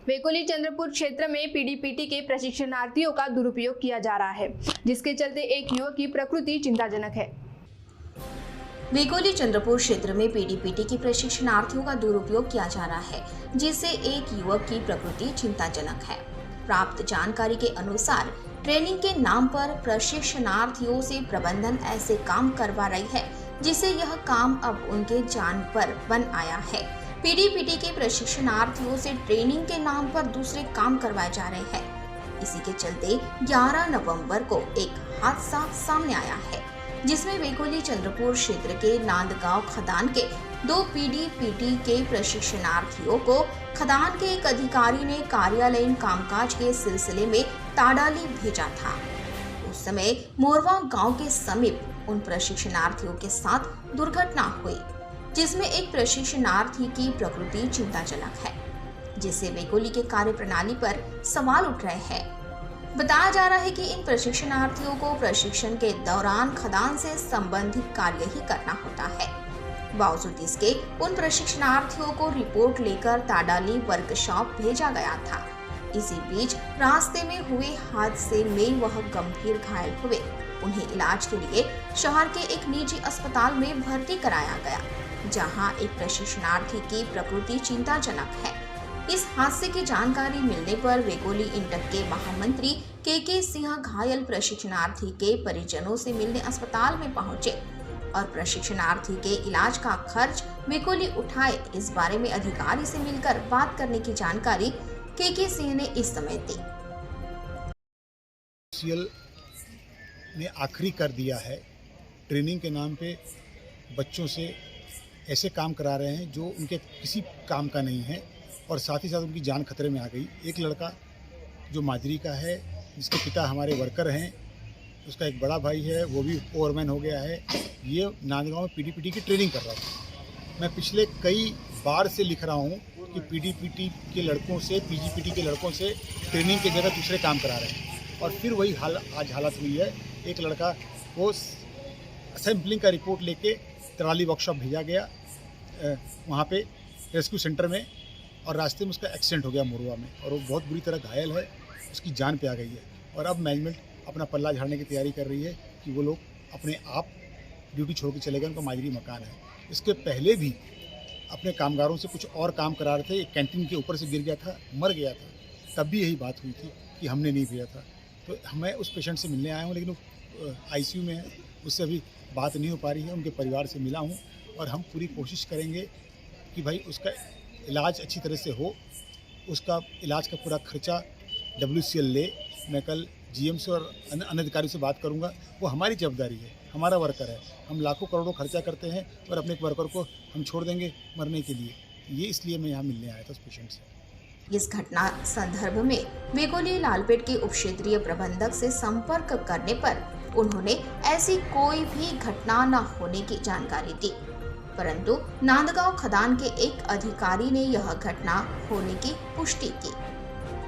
वेकोली चंद्रपुर क्षेत्र में पीडीपीटी के प्रशिक्षणार्थियों का दुरुपयोग किया जा रहा है, जिसके चलते एक युवक की प्रकृति चिंताजनक है। वेकोली चंद्रपुर क्षेत्र में पीडीपीटी के प्रशिक्षणार्थियों का दुरुपयोग किया जा रहा है, जिससे एक युवक की प्रकृति चिंताजनक है। प्राप्त जानकारी के अनुसार ट्रेनिंग के नाम पर प्रशिक्षणार्थियों से प्रबंधन ऐसे काम करवा रही है, जिससे यह काम अब उनके जान पर बन आया है। पीडीपीटी के प्रशिक्षणार्थियों से ट्रेनिंग के नाम पर दूसरे काम करवाए जा रहे हैं। इसी के चलते 11 नवंबर को एक हादसा सामने आया है, जिसमें वेकोली चंद्रपुर क्षेत्र के नांदगांव खदान के 2 पीडीपीटी के प्रशिक्षणार्थियों को खदान के एक अधिकारी ने कार्यालयीन कामकाज के सिलसिले में ताड़ाली भेजा था। उस समय मोरवा गांव के समीप उन प्रशिक्षणार्थियों के साथ दुर्घटना हुई, जिसमें एक प्रशिक्षणार्थी की प्रकृति चिंताजनक है, जिससे वेकोली के कार्यप्रणाली पर सवाल उठ रहे हैं। बताया जा रहा है कि इन प्रशिक्षणार्थियों को प्रशिक्षण के दौरान खदान से संबंधित कार्य ही करना होता है। बावजूद इसके उन प्रशिक्षणार्थियों को रिपोर्ट लेकर ताड़ाली वर्कशॉप भेजा गया था। इसी बीच रास्ते में हुए हादसे में वह गंभीर घायल हुए। उन्हें इलाज के लिए शहर के एक निजी अस्पताल में भर्ती कराया गया, जहां एक प्रशिक्षणार्थी की प्रकृति चिंताजनक है। इस हादसे की जानकारी मिलने पर वेकोली इंटक के महामंत्री के सिंह घायल प्रशिक्षणार्थी के परिजनों से मिलने अस्पताल में पहुंचे और प्रशिक्षणार्थी के इलाज का खर्च वेकोली उठाए। इस बारे में अधिकारी से मिलकर बात करने की जानकारी के सिंह ने इस समय दी। ने आखिरी कर दिया है। ट्रेनिंग के नाम पे बच्चों से ऐसे काम करा रहे हैं जो उनके किसी काम का नहीं है और साथ ही साथ उनकी जान खतरे में आ गई। एक लड़का जो माजरी का है, जिसके पिता हमारे वर्कर हैं, उसका एक बड़ा भाई है, वो भी ओवरमैन हो गया है। ये नांदगांव में पीडीपीटी की ट्रेनिंग कर रहा था। मैं पिछले कई बार से लिख रहा हूँ कि पीडीपीटी के लड़कों से, पीजीपीटी के लड़कों से ट्रेनिंग की जगह दूसरे काम करा रहे हैं और फिर वही आज हालत हुई है। एक लड़का वो सैम्पलिंग का रिपोर्ट लेके ताड़ाली वर्कशॉप भेजा गया वहाँ पे रेस्क्यू सेंटर में, और रास्ते में उसका एक्सीडेंट हो गया मोरवा में और वो बहुत बुरी तरह घायल है, उसकी जान पे आ गई है। और अब मैनेजमेंट अपना पल्ला झाड़ने की तैयारी कर रही है कि वो लोग अपने आप ड्यूटी छोड़ के चले गए। उनका माजरी मकान है। इसके पहले भी अपने कामगारों से कुछ और काम करा रहे थे। एक कैंटीन के ऊपर से गिर गया था, मर गया था, तब भी यही बात हुई थी कि हमने नहीं भेजा था। तो मैं उस पेशेंट से मिलने आया हूँ, लेकिन वो आईसीयू में है, उससे अभी बात नहीं हो पा रही है। उनके परिवार से मिला हूँ और हम पूरी कोशिश करेंगे कि भाई उसका इलाज अच्छी तरह से हो। उसका इलाज का पूरा खर्चा WCL ले। मैं कल GM से और अन्य अधिकारी से बात करूंगा। वो हमारी जवाबदारी है, हमारा वर्कर है। हम लाखों करोड़ों खर्चा करते हैं और अपने वर्कर को हम छोड़ देंगे मरने के लिए। ये इसलिए मैं यहाँ मिलने आया था उस पेशेंट से। इस घटना संदर्भ में वेकोली लालपेट के उप क्षेत्रीय प्रबंधक से संपर्क करने पर उन्होंने ऐसी कोई भी घटना न होने की जानकारी दी, परंतु नांदगांव खदान के एक अधिकारी ने यह घटना होने की पुष्टि की।